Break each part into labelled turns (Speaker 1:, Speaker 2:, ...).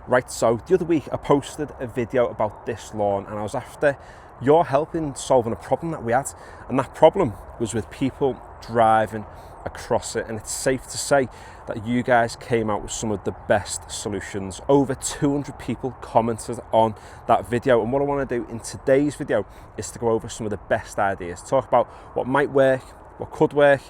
Speaker 1: Right, so the other week I posted a video about this lawn and I was after your help in solving a problem that we had, and that problem was with people driving across it. And it's safe to say that you guys came out with some of the best solutions. Over 200 people commented on that video, and what I want to do in today's video is to go over some of the best ideas, talk about what might work, what could work,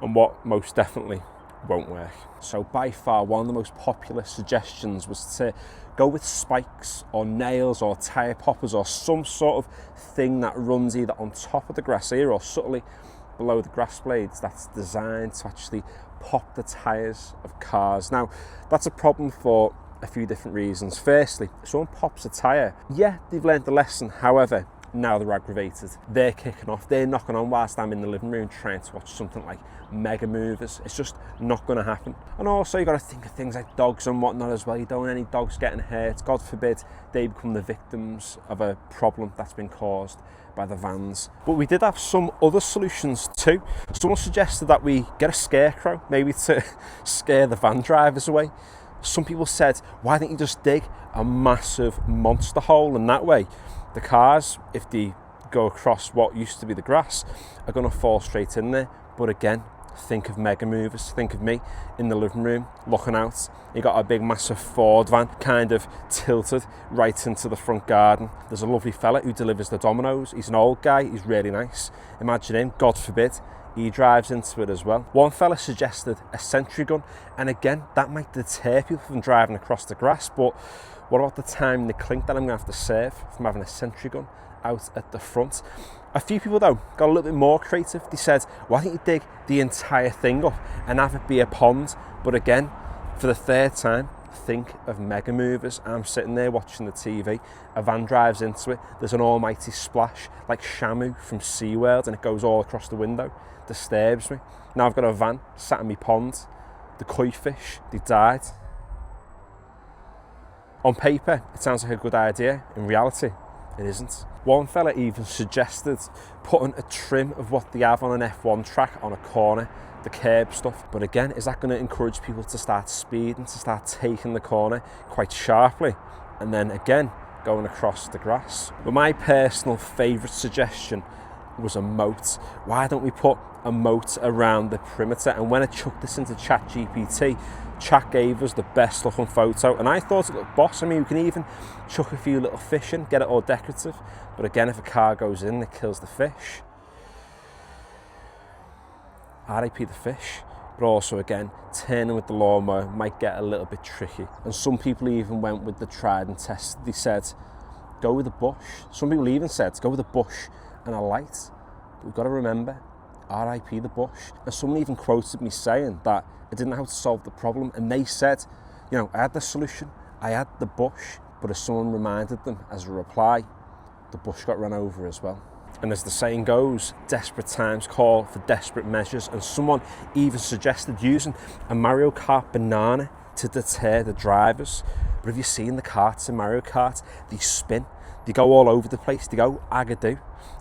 Speaker 1: and what most definitely won't work. So by far one of the most popular suggestions was to go with spikes or nails or tire poppers or some sort of thing that runs either on top of the grass here or subtly below the grass blades that's designed to actually pop the tires of cars. Now that's a problem for a few different reasons. Firstly, if someone pops a tire, yeah, they've learned the lesson. However, now they're aggravated, they're kicking off, they're knocking on whilst I'm in the living room trying to watch something like Mega Movers. It's just not going to happen. And also you got to think of things like dogs and whatnot as well. You don't want any dogs getting hurt. God forbid they become the victims of a problem that's been caused by the vans. But we did have some other solutions too. Someone suggested that we get a scarecrow, maybe to scare the van drivers away. Some people said, why don't you just dig a massive monster hole, and that way the cars, if they go across what used to be the grass, are going to fall straight in there. But again, think of Mega Movers, think of me in the living room looking out. You got a big massive Ford van kind of tilted right into the front garden. There's a lovely fella who delivers the Dominoes. He's an old guy, he's really nice. Imagine him, God forbid, he drives into it as well. One fella suggested a sentry gun, and again, that might deter people from driving across the grass, but what about the time and the clink that I'm going to have to save from having a sentry gun out at the front? A few people though got a little bit more creative. They said, why don't you dig the entire thing up and have it be a pond? But again, for the third time, think of Mega Movers. I'm sitting there watching the TV, a van drives into it, there's an almighty splash like Shamu from SeaWorld, and it goes all across the window. Disturbs me. Now I've got a van sat in my pond. The koi fish, they died. On paper, it sounds like a good idea. In reality, it isn't. One fella even suggested putting a trim of what they have on an F1 track on a corner, the curb stuff. But again, is that going to encourage people to start speeding, to start taking the corner quite sharply, and then again, going across the grass? But my personal favourite suggestion was a moat. Why don't we put a moat around the perimeter? And when I chucked this into ChatGPT, Chat gave us the best looking photo, and I thought it looked boss. I mean, we can even chuck a few little fish in, get it all decorative. But again, if a car goes in, it kills the fish. RIP the fish. But also again, turning with the lawnmower might get a little bit tricky. And some people even went with the tried and tested. They said, go with a bush. Some people even said, go with a bush and a light. But we've got to remember, RIP the bush. And someone even quoted me saying that I didn't know how to solve the problem, and they said, you know, I had the solution, I had the bush, but as someone reminded them as a reply, the bush got run over as well. And as the saying goes, desperate times call for desperate measures, and someone even suggested using a Mario Kart banana to deter the drivers. But have you seen the karts in Mario Kart? They spin, they go all over the place, they go agadoo.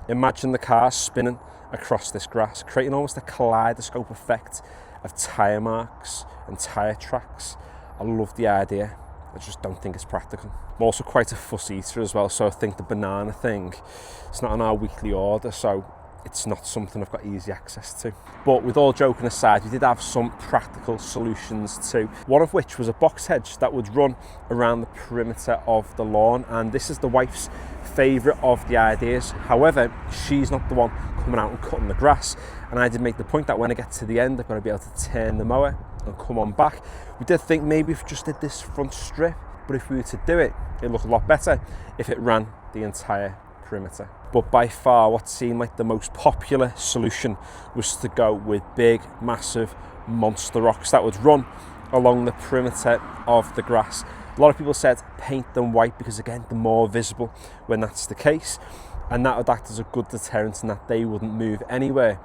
Speaker 1: Imagine the cars spinning across this grass, creating almost a kaleidoscope effect of tyre marks and tyre tracks. I love the idea, I just don't think it's practical. I'm also quite a fuss eater as well, so I think the banana thing, it's not on our weekly order, so it's not something I've got easy access to. But with all joking aside, we did have some practical solutions too. One of which was a box hedge that would run around the perimeter of the lawn, and this is the wife's favourite of the ideas. However, she's not the one coming out and cutting the grass, and I did make the point that when I get to the end, I've got to be able to turn the mower and come on back. We did think maybe if we just did this front strip, but if we were to do it, it'd look a lot better if it ran the entire perimeter. But by far what seemed like the most popular solution was to go with big, massive monster rocks that would run along the perimeter of the grass. A lot of people said paint them white because again, they're more visible when that's the case, and that would act as a good deterrent in that they wouldn't move anywhere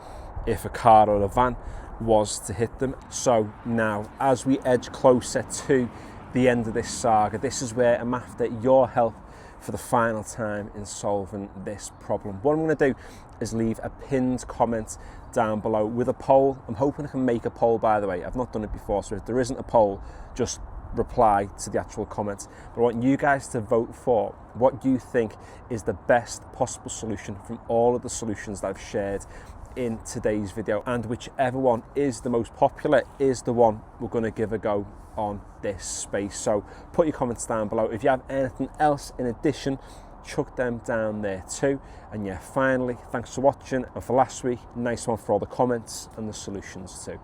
Speaker 1: if a car or a van was to hit them. So now, as we edge closer to the end of this saga, this is where I'm after your help for the final time in solving this problem. What I'm going to do is leave a pinned comment down below with a poll. I'm hoping I can make a poll, by the way. I've not done it before, so if there isn't a poll, just reply to the actual comments, but I want you guys to vote for what you think is the best possible solution from all of the solutions that I've shared in today's video, and whichever one is the most popular is the one we're going to give a go on this space. So put your comments down below. If you have anything else in addition, chuck them down there too. And yeah, finally, thanks for watching, and for last week, nice one for all the comments and the solutions too.